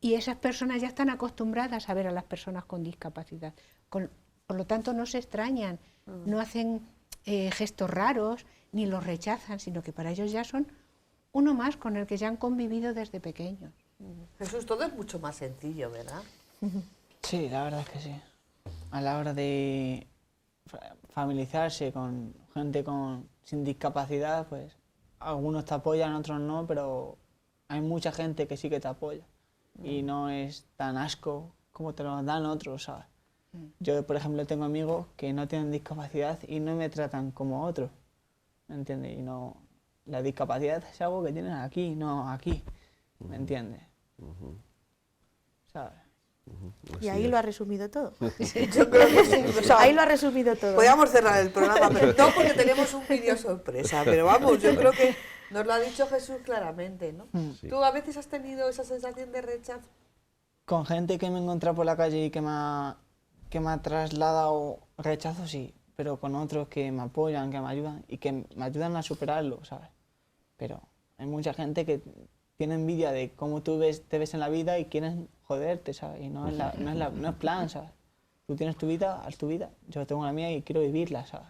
y esas personas ya están acostumbradas a ver a las personas con discapacidad. Por lo tanto, no se extrañan, no hacen gestos raros ni los rechazan, sino que para ellos ya son uno más con el que ya han convivido desde pequeños. Jesús, todo es mucho más sencillo, ¿verdad? Sí, la verdad es que sí. A la hora de familiarizarse con gente sin discapacidad, pues algunos te apoyan, otros no, pero hay mucha gente que sí que te apoya. Y no es tan asco como te lo dan otros, ¿sabes? Yo, por ejemplo, tengo amigos que no tienen discapacidad y no me tratan como otros, ¿me entiendes? Y no, la discapacidad es algo que tienes aquí, no aquí, ¿me entiendes? ¿Sabes? Y ahí lo ha resumido todo. Yo creo que sí. O sea, Ahí lo ha resumido todo. podríamos cerrar el programa, pero no porque tenemos un vídeo sorpresa. Pero vamos, yo creo que nos lo ha dicho Jesús claramente, ¿no? Sí. ¿Tú a veces has tenido esa sensación de rechazo? Con gente que me he encontrado por la calle y que me ha trasladado rechazo, sí, pero con otros que me apoyan, que me ayudan y que me ayudan a superarlo, ¿sabes? Pero hay mucha gente que tiene envidia de cómo tú te ves en la vida y quieren joderte, ¿sabes? Y no es plan, ¿sabes? Tú tienes tu vida, haz tu vida. Yo tengo la mía y quiero vivirla, ¿sabes?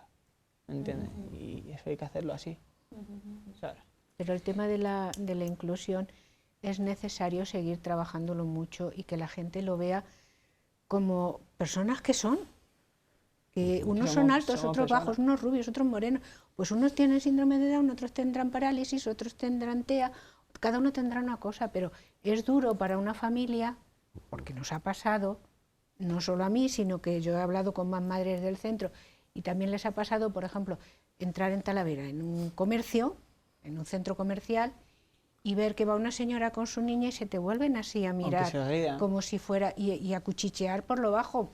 ¿Me entiendes? Y eso hay que hacerlo así, ¿sabes? Pero el tema de la inclusión es necesario seguir trabajándolo mucho y que la gente lo vea como personas que son. Que unos son altos, otros bajos, unos rubios, otros morenos. Pues unos tienen síndrome de Down, otros tendrán parálisis, otros tendrán TEA. Cada uno tendrá una cosa, pero es duro para una familia, porque nos ha pasado, no solo a mí, sino que yo he hablado con más madres del centro y también les ha pasado, por ejemplo, entrar en Talavera en un comercio, en un centro comercial, y ver que va una señora con su niña y se te vuelven así a mirar como si fuera, y a cuchichear por lo bajo.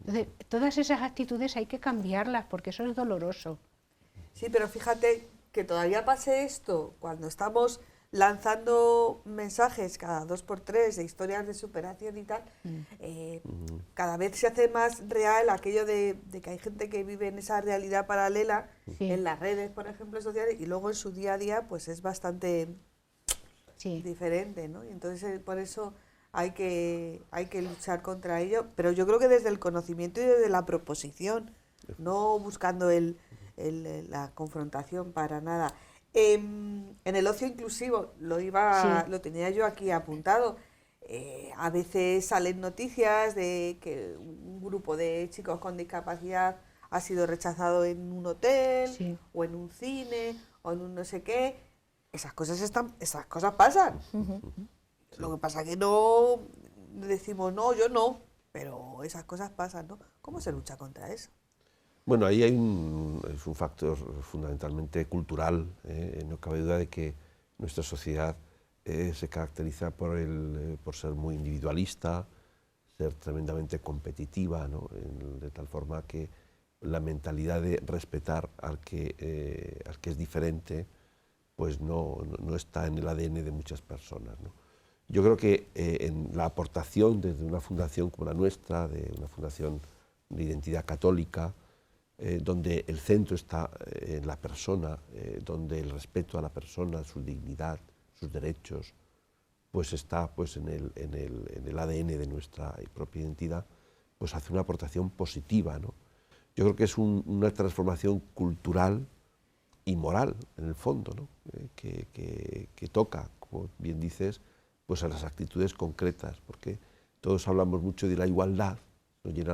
Entonces, todas esas actitudes hay que cambiarlas porque eso es doloroso. Sí, pero fíjate que todavía pase esto cuando estamos lanzando mensajes cada 2x3 de historias de superación y tal, cada vez se hace más real aquello de que hay gente que vive en esa realidad paralela, en las redes, por ejemplo, sociales, y luego en su día a día pues es bastante diferente, ¿no? Y entonces por eso hay que luchar contra ello, pero yo creo que desde el conocimiento y desde la proposición, no buscando la confrontación para nada. En el ocio inclusivo, lo tenía yo aquí apuntado, a veces salen noticias de que un grupo de chicos con discapacidad ha sido rechazado en un hotel, o en un cine, o en un no sé qué. Esas cosas pasan. Lo que pasa es que no decimos, no, yo no, pero esas cosas pasan, ¿no? ¿Cómo se lucha contra eso? Bueno, ahí es un factor fundamentalmente cultural. No cabe duda de que nuestra sociedad se caracteriza por ser muy individualista, ser tremendamente competitiva, ¿no? De tal forma que la mentalidad de respetar al que es diferente pues no está en el ADN de muchas personas, ¿no? Yo creo que en la aportación desde una fundación como la nuestra, de una fundación de identidad católica, donde el centro está en la persona, donde el respeto a la persona, su dignidad, sus derechos, pues está pues, en el ADN de nuestra propia identidad, pues hace una aportación positiva, ¿no? Yo creo que es una transformación cultural y moral, en el fondo, ¿no? Que toca, como bien dices, pues a las actitudes concretas, porque todos hablamos mucho de la igualdad, nos llena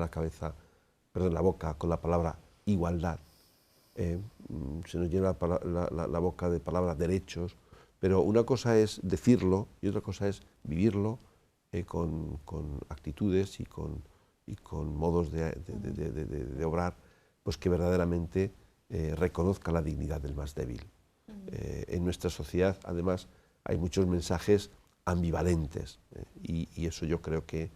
la boca con la palabra igualdad, se nos llena la boca de palabras derechos, pero una cosa es decirlo y otra cosa es vivirlo con actitudes y con modos de obrar, pues que verdaderamente reconozca la dignidad del más débil. En nuestra sociedad, además, hay muchos mensajes ambivalentes y eso yo creo que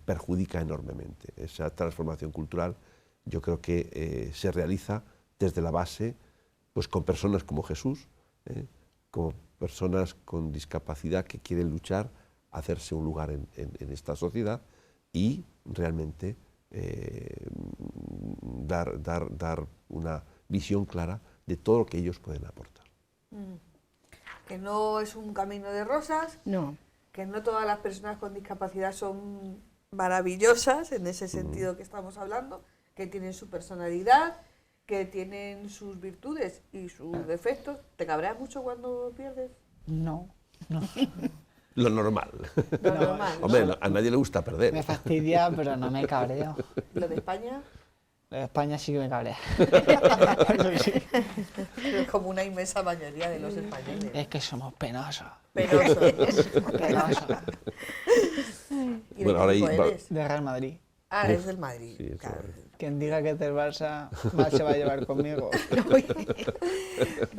perjudica enormemente. Esa transformación cultural yo creo que se realiza desde la base, pues con personas como Jesús, como personas con discapacidad que quieren luchar, hacerse un lugar en esta sociedad y realmente dar una visión clara de todo lo que ellos pueden aportar. que no es un camino de rosas, No. que no todas las personas con discapacidad son maravillosas en ese sentido que estamos hablando, que tienen su personalidad, que tienen sus virtudes y sus defectos. ¿Te cabreas mucho cuando pierdes? No, no. Lo normal. Lo normal, ¿no? Hombre, a nadie le gusta perder. Me fastidia, pero no me cabreo. ¿Lo de España? Lo de España sí que me cabrea. Eso sí. Es como una inmensa mayoría de los españoles. Es que somos penosos. Penosos. Penosos. ¿Y de Bueno, qué ahora equipo ahí eres? De Real Madrid. Ah, eres del Madrid. Sí, eso claro. Quien diga que es del Barça se va a llevar conmigo.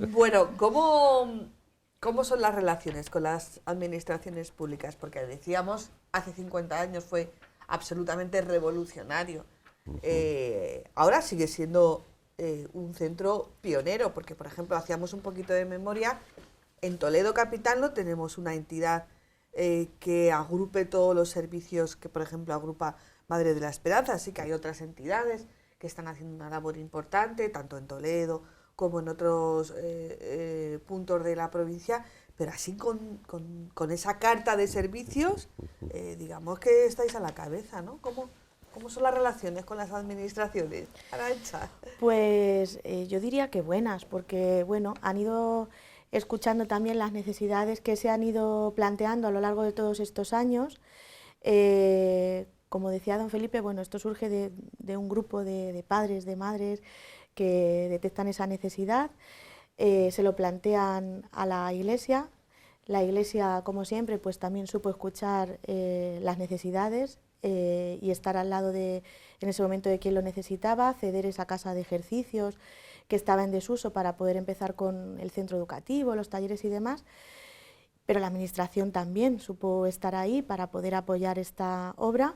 Bueno, ¿cómo son las relaciones con las administraciones públicas? Porque decíamos, hace 50 años fue absolutamente revolucionario. Ahora sigue siendo un centro pionero, porque, por ejemplo, hacíamos un poquito de memoria, en Toledo Capital no tenemos una entidad que agrupe todos los servicios que, por ejemplo, agrupa Madre de la Esperanza. Sí que hay otras entidades que están haciendo una labor importante, tanto en Toledo como en otros puntos de la provincia, pero así con esa carta de servicios, digamos que estáis a la cabeza, ¿no? ¿Cómo son las relaciones con las administraciones, Arantxa? Pues yo diría que buenas, porque bueno, han ido escuchando también las necesidades que se han ido planteando a lo largo de todos estos años. Como decía don Felipe, bueno, esto surge de un grupo de padres, de madres que detectan esa necesidad, se lo plantean a la Iglesia. La Iglesia, como siempre, pues también supo escuchar las necesidades y estar al lado en ese momento de quien lo necesitaba, ceder esa casa de ejercicios que estaba en desuso para poder empezar con el centro educativo, los talleres y demás. Pero la Administración también supo estar ahí para poder apoyar esta obra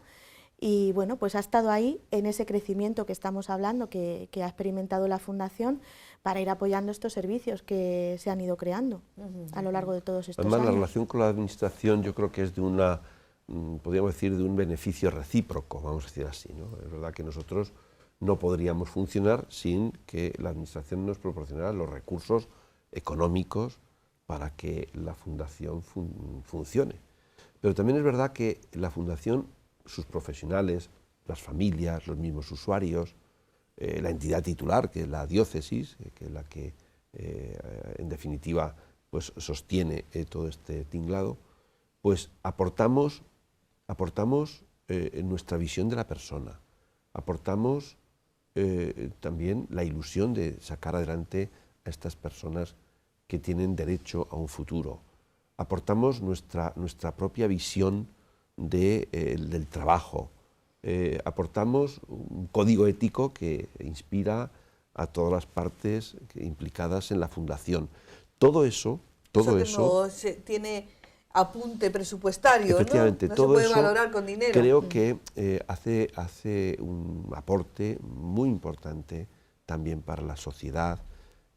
y bueno, pues ha estado ahí en ese crecimiento que estamos hablando, que ha experimentado la Fundación para ir apoyando estos servicios que se han ido creando a lo largo de todos estos Además, años. la relación con la Administración yo creo que es de una, podríamos decir, de un beneficio recíproco, vamos a decir así, ¿no? Es verdad que nosotros no podríamos funcionar sin que la Administración nos proporcionara los recursos económicos para que la Fundación funcione. Pero también es verdad que la Fundación, sus profesionales, las familias, los mismos usuarios, la entidad titular, que es la diócesis, que es la que en definitiva pues, sostiene todo este tinglado, pues aportamos nuestra visión de la persona, aportamos también la ilusión de sacar adelante a estas personas que tienen derecho a un futuro. Aportamos nuestra propia visión del trabajo. Aportamos un código ético que inspira a todas las partes implicadas en la Fundación. Todo eso No tiene apunte presupuestario, efectivamente, ¿no? No todo se puede eso valorar con dinero. Creo que hace un aporte muy importante también para la sociedad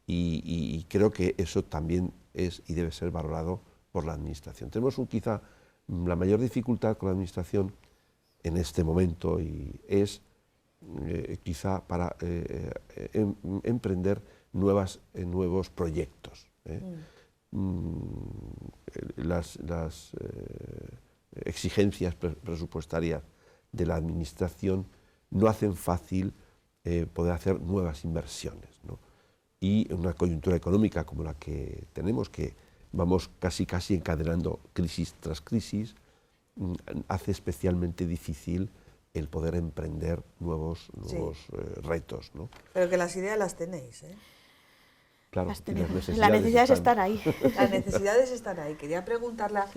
y creo que eso también es y debe ser valorado por la Administración. Tenemos quizá la mayor dificultad con la Administración en este momento y es quizá para emprender nuevos proyectos. Las exigencias presupuestarias de la Administración no hacen fácil poder hacer nuevas inversiones, ¿no? Y en una coyuntura económica como la que tenemos, que vamos casi encadenando crisis tras crisis, hace especialmente difícil el poder emprender nuevos retos, ¿no? Pero que las ideas las tenéis, ¿eh? Claro, Las y las tenemos. Las necesidades están ahí. Las necesidades están ahí. Quería preguntarla,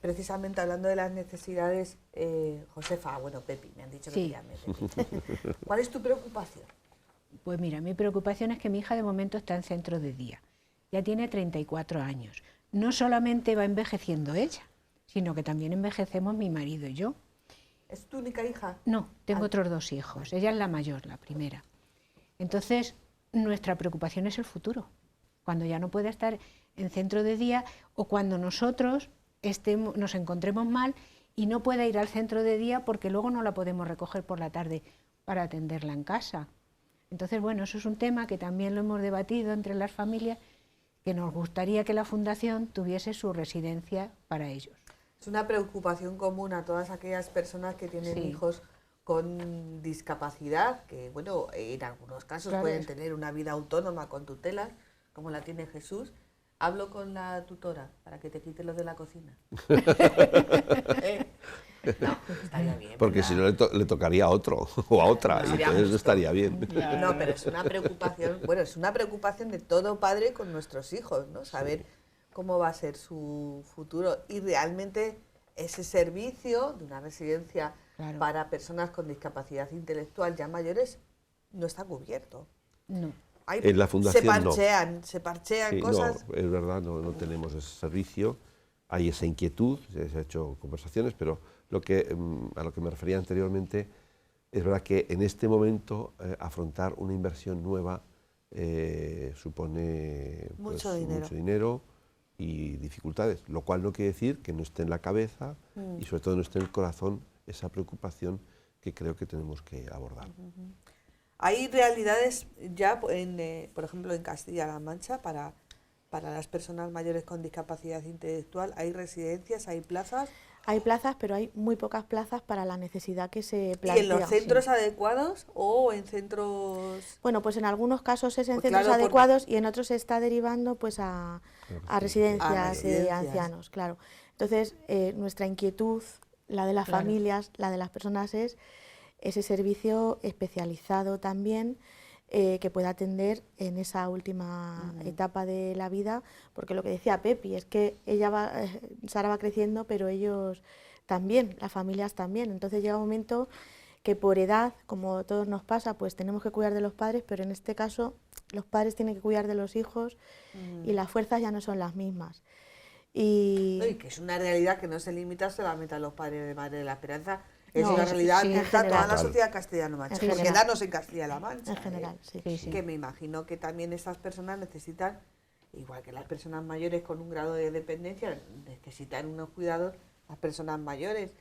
precisamente hablando de las necesidades, Josefa, bueno, Pepi, me han dicho que Sí. te llame Pepi. ¿Cuál es tu preocupación? Pues mira, mi preocupación es que mi hija de momento está en centro de día. Ya tiene 34 años. No solamente va envejeciendo ella, sino que también envejecemos mi marido y yo. ¿Es tu única hija? No, tengo otros 2 hijos. Ella es la mayor, la primera. Entonces, nuestra preocupación es el futuro. Cuando ya no pueda estar en centro de día o cuando nosotros nos encontremos mal y no pueda ir al centro de día porque luego no la podemos recoger por la tarde para atenderla en casa. Entonces, bueno, eso es un tema que también lo hemos debatido entre las familias, que nos gustaría que la Fundación tuviese su residencia para ellos. Es una preocupación común a todas aquellas personas que tienen Sí. hijos con discapacidad, que bueno, en algunos casos Claro, pueden es- tener una vida autónoma con tutelas, como la tiene Jesús. Hablo con la tutora para que te quite lo de la cocina. No, estaría bien. Porque ¿verdad? si no le tocaría a otro o a otra, No, y sería entonces justo. estaría bien. No, pero es una preocupación, bueno, es una preocupación de todo padre con nuestros hijos, ¿no? Saber cómo va a ser su futuro y realmente ese servicio de una residencia Claro. para personas con discapacidad intelectual ya mayores no está cubierto. No. Hay- En la fundación no. se parchean Sí, cosas. no, es verdad, no tenemos ese servicio, hay esa inquietud, se han hecho conversaciones, pero a lo que me refería anteriormente, es verdad que en este momento afrontar una inversión nueva supone Mucho dinero. mucho dinero y dificultades, lo cual no quiere decir que no esté en la cabeza y sobre todo no esté en el corazón esa preocupación que creo que tenemos que abordar. Hay realidades ya, por ejemplo, en Castilla-La Mancha para las personas mayores con discapacidad intelectual. Hay residencias, hay plazas. Hay plazas, pero hay muy pocas plazas para la necesidad que se ¿Y plantea. en los sí. centros adecuados o en centros...? Bueno, pues en algunos casos es en Pues centros claro, porque- adecuados y en otros se está derivando pues a residencias A de residencias. ancianos, claro. Entonces, nuestra inquietud, la de las Claro. familias, la de las personas, es ese servicio especializado también que pueda atender en esa última etapa de la vida, porque lo que decía Pepi es que Sara va creciendo, pero ellos también, las familias también. Entonces llega un momento que por edad, como a todos nos pasa, pues tenemos que cuidar de los padres, pero en este caso los padres tienen que cuidar de los hijos y las fuerzas ya no son las mismas. Y No, y que es una realidad que no se limita solamente a los padres de Madre de la Esperanza, es No, una sí, realidad sí, que en está toda general. la sociedad castellano-manchega, En por general. quedarnos en Castilla-La Mancha. en general, sí. Sí, sí. Que me imagino que también estas personas necesitan, igual que las personas mayores con un grado de dependencia, necesitan unos cuidados, las personas mayores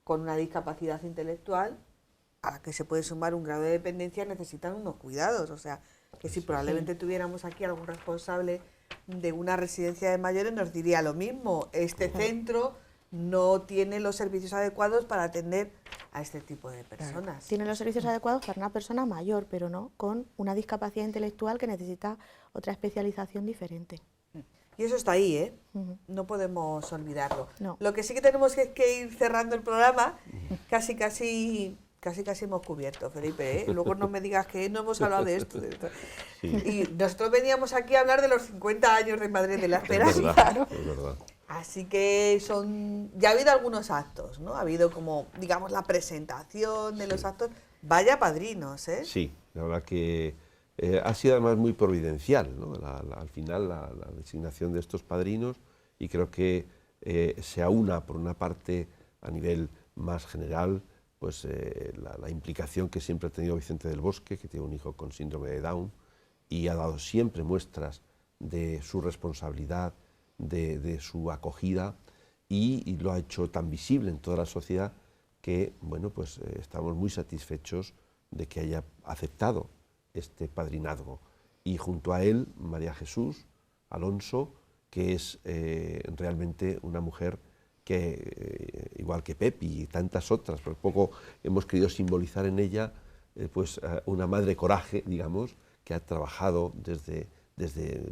con una discapacidad intelectual, a la que se puede sumar un grado de dependencia, necesitan unos cuidados. O sea, que si probablemente tuviéramos aquí algún responsable de una residencia de mayores, nos diría lo mismo. Este centro no tiene los servicios adecuados para atender a este tipo de personas. Tienen los servicios adecuados para una persona mayor, pero no con una discapacidad intelectual que necesita otra especialización diferente. Y eso está ahí, ¿eh? Ujú. No podemos olvidarlo. No. Lo que sí que tenemos que ir cerrando el programa, casi hemos cubierto, Felipe, ¿eh? Luego no me digas que no hemos hablado de esto. Sí. Y nosotros veníamos aquí a hablar de los 50 años de Madre de la Es Esperanza. verdad, es verdad. Así que ya ha habido algunos actos, ¿no? Ha habido como, digamos, la presentación de los actos. Vaya padrinos, ¿eh? Sí, la verdad que ha sido además muy providencial, ¿no? Al final la designación de estos padrinos, y creo que se aúna por una parte a nivel más general pues la implicación que siempre ha tenido Vicente del Bosque, que tiene un hijo con síndrome de Down y ha dado siempre muestras de su responsabilidad, de su acogida, y lo ha hecho tan visible en toda la sociedad que bueno, pues estamos muy satisfechos de que haya aceptado este padrinazgo. Y junto a él, María Jesús Alonso, que es realmente una mujer que, igual que Pepi y tantas otras, por poco hemos querido simbolizar en ella pues una madre coraje, digamos, que ha trabajado desde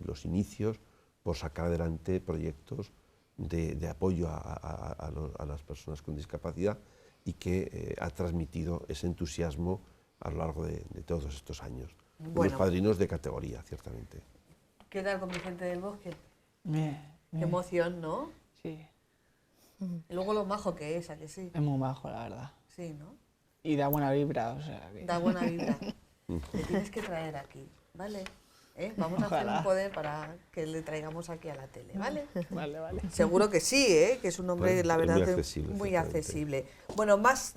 los inicios por sacar adelante proyectos de apoyo a las personas con discapacidad, y que ha transmitido ese entusiasmo a lo largo de todos estos años. Bueno. Unos padrinos de categoría, ciertamente. ¿Qué tal con Vicente del Bosque? Bien, Qué bien. emoción, ¿no? Sí, Y luego lo majo que es, ¿a que sí? es muy bajo, la verdad. Sí, ¿no? Y da buena vibra, o sea que... Da buena vibra. Le tienes que traer aquí, ¿vale? Vamos a hacer Ojalá. un poder para que le traigamos aquí a la tele, ¿vale? Vale, vale. Seguro que sí, ¿eh? Que es un hombre, Bueno, la es verdad, muy accesible, muy ciertamente. accesible. Bueno, más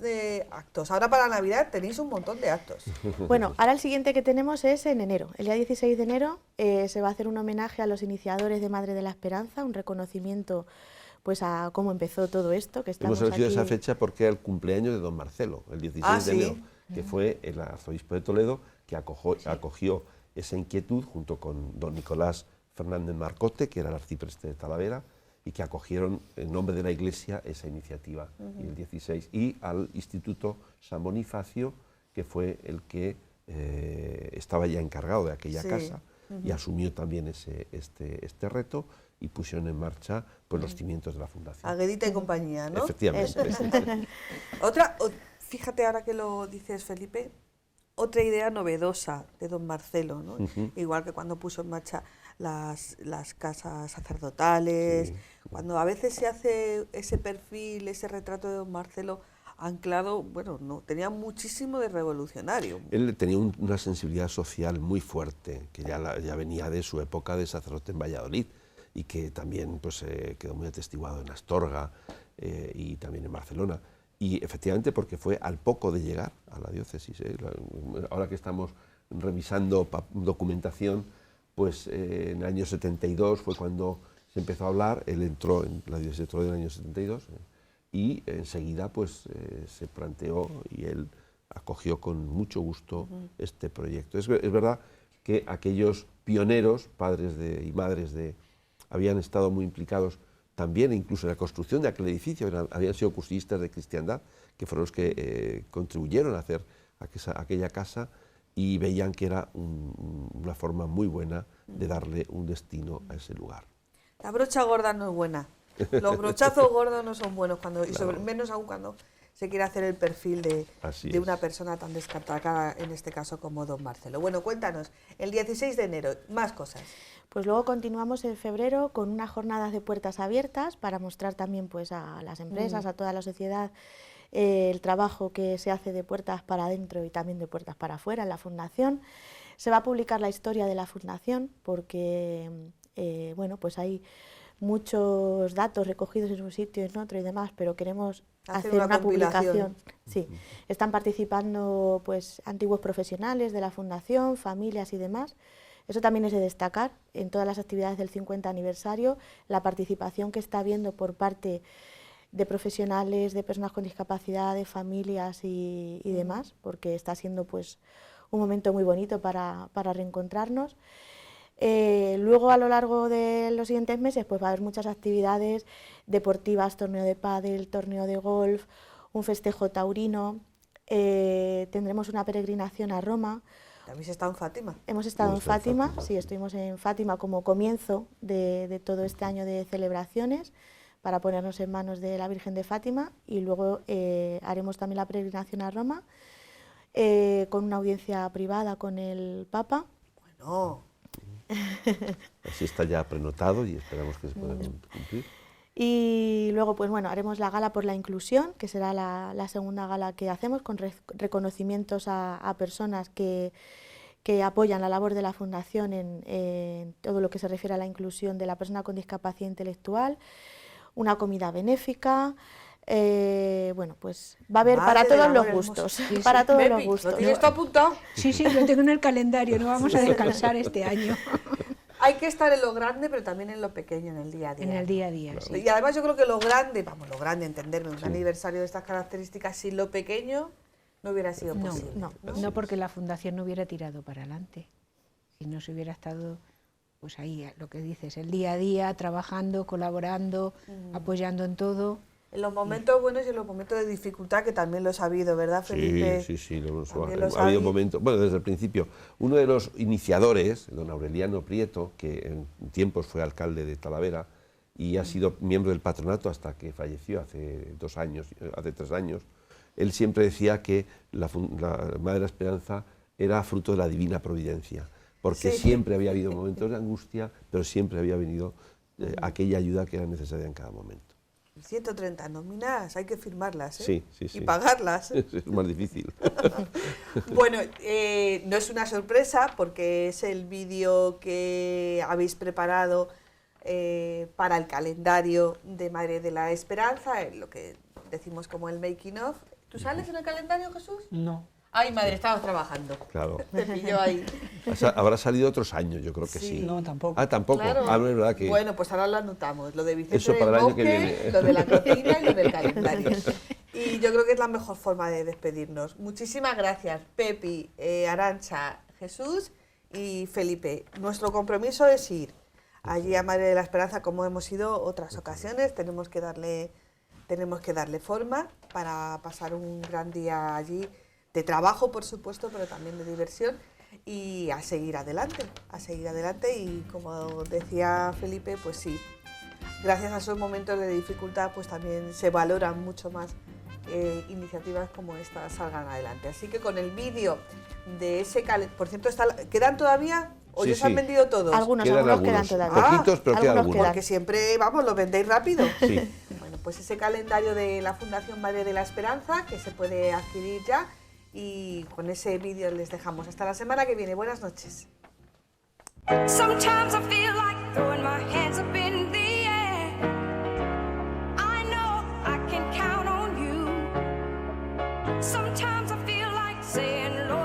actos. Ahora para Navidad tenéis un montón de actos. Bueno, ahora el siguiente que tenemos es en enero. El día 16 de enero se va a hacer un homenaje a los iniciadores de Madre de la Esperanza, un reconocimiento pues a cómo empezó todo esto, que estamos Hemos elegido aquí. esa fecha porque era el cumpleaños de don Marcelo, el 16 Ah, de ¿sí? enero, que fue el arzobispo de Toledo que acogió esa inquietud junto con don Nicolás Fernández Marcote, que era el arcipreste de Talavera, y que acogieron en nombre de la Iglesia esa iniciativa, y el 16, y al Instituto San Bonifacio, que fue el que estaba ya encargado de aquella casa, y asumió también este reto, y pusieron en marcha pues, los cimientos de la fundación. Aguedita y compañía, ¿no? Efectivamente. Fíjate ahora que lo dices, Felipe, otra idea novedosa de don Marcelo, ¿no? Igual que cuando puso en marcha las casas sacerdotales, cuando a veces se hace ese perfil, ese retrato de don Marcelo anclado, bueno, no, tenía muchísimo de revolucionario. Él tenía una sensibilidad social muy fuerte, que ya venía de su época de sacerdote en Valladolid, y que también pues, quedó muy atestiguado en Astorga y también en Barcelona. Y efectivamente porque fue al poco de llegar a la diócesis. Ahora que estamos revisando documentación, pues en el año 72 fue cuando se empezó a hablar, él entró en la diócesis en el año 72 y enseguida pues se planteó y él acogió con mucho gusto este proyecto. Es verdad que aquellos pioneros, padres y madres habían estado muy implicados también incluso en la construcción de aquel edificio, habían sido cursillistas de cristiandad, que fueron los que contribuyeron a hacer aquella casa, y veían que era una forma muy buena de darle un destino a ese lugar. La brocha gorda no es buena, los brochazos gordos no son buenos, Claro. menos aún cuando se quiere hacer el perfil de una persona tan destacada, en este caso como don Marcelo. Bueno, cuéntanos, el 16 de enero, más cosas. Pues luego continuamos en febrero con unas jornadas de puertas abiertas para mostrar también pues, a las empresas, a toda la sociedad, el trabajo que se hace de puertas para adentro y también de puertas para afuera en la Fundación. Se va a publicar la historia de la Fundación porque bueno, pues hay muchos datos recogidos en un sitio, en otro y demás, pero queremos hacer una publicación. Sí, están participando pues, antiguos profesionales de la Fundación, familias y demás. Eso también es de destacar en todas las actividades del 50 aniversario, la participación que está habiendo por parte de profesionales, de personas con discapacidad, de familias y demás, porque está siendo pues, un momento muy bonito para reencontrarnos. Luego, a lo largo de los siguientes meses, pues va a haber muchas actividades deportivas, torneo de pádel, torneo de golf, un festejo taurino, tendremos una peregrinación a Roma. ¿Habéis estado en Fátima? Hemos estado en Fátima, sí, estuvimos en Fátima como comienzo de todo este año de celebraciones para ponernos en manos de la Virgen de Fátima, y luego haremos también la peregrinación a Roma con una audiencia privada con el Papa. Bueno. Así está ya prenotado y esperamos que se pueda cumplir. Y luego, pues bueno, haremos la gala por la inclusión, que será la segunda gala que hacemos, con reconocimientos a personas que apoyan la labor de la Fundación en todo lo que se refiere a la inclusión de la persona con discapacidad intelectual, una comida benéfica. Bueno, pues va a haber para todos los gustos. Para todos los gustos. ¿Lo tienes todo apuntado? Sí, sí, lo tengo en el calendario, no vamos a descansar este año. Hay que estar en lo grande, pero también en lo pequeño, en el día a día. En el día a día, sí. Y además yo creo que lo grande, entenderme, un aniversario de estas características, sin lo pequeño no hubiera sido posible. No, porque la Fundación no hubiera tirado para adelante. Si no se hubiera estado, pues ahí, lo que dices, el día a día, trabajando, colaborando, apoyando en todo. En los momentos buenos y en los momentos de dificultad, que también lo he sabido, ¿verdad, Felipe? Sí, ha habido momentos, bueno, desde el principio. Uno de los iniciadores, don Aureliano Prieto, que en tiempos fue alcalde de Talavera y ha sido miembro del patronato hasta que falleció hace 3 años, él siempre decía que la Madre de la Esperanza era fruto de la divina providencia, porque siempre había habido momentos de angustia, pero siempre había venido aquella ayuda que era necesaria en cada momento. 130 nóminas, hay que firmarlas, ¿eh? Sí. Y pagarlas. Es más difícil. Bueno, no es una sorpresa porque es el vídeo que habéis preparado para el calendario de Madre de la Esperanza, lo que decimos como el making of. ¿Tú sales en el calendario, Jesús? No. Ay, madre, estabas trabajando. Claro. Te pilló ahí. Habrá salido otros años, yo creo que sí. No, tampoco. Ah, tampoco. Claro. Ah, no es verdad que... Bueno, pues ahora lo anotamos, lo de Vicente Eso del para el año que Bosque, viene. lo de la cocina y lo del calendario. Y yo creo que es la mejor forma de despedirnos. Muchísimas gracias, Pepi, Arantxa, Jesús y Felipe. Nuestro compromiso es ir allí a Madre de la Esperanza, como hemos ido otras ocasiones. Tenemos que darle forma para pasar un gran día allí, de trabajo, por supuesto, pero también de diversión, y a seguir adelante, y como decía Felipe, pues sí, gracias a esos momentos de dificultad, pues también se valoran mucho más iniciativas como estas salgan adelante. Así que con el vídeo de ese por cierto, ¿quedan todavía? ¿O ya se han vendido todos? Algunos quedan todavía. Poquitos, pero quedan algunos. Porque siempre, vamos, los vendéis rápido. Sí. Bueno, pues ese calendario de la Fundación Madre de la Esperanza, que se puede adquirir ya, y con ese vídeo les dejamos. Hasta la semana que viene. Buenas noches. Sometimes I feel like throwing my hands up in the air. I know I can count on you. Sometimes I feel like saying, Lord,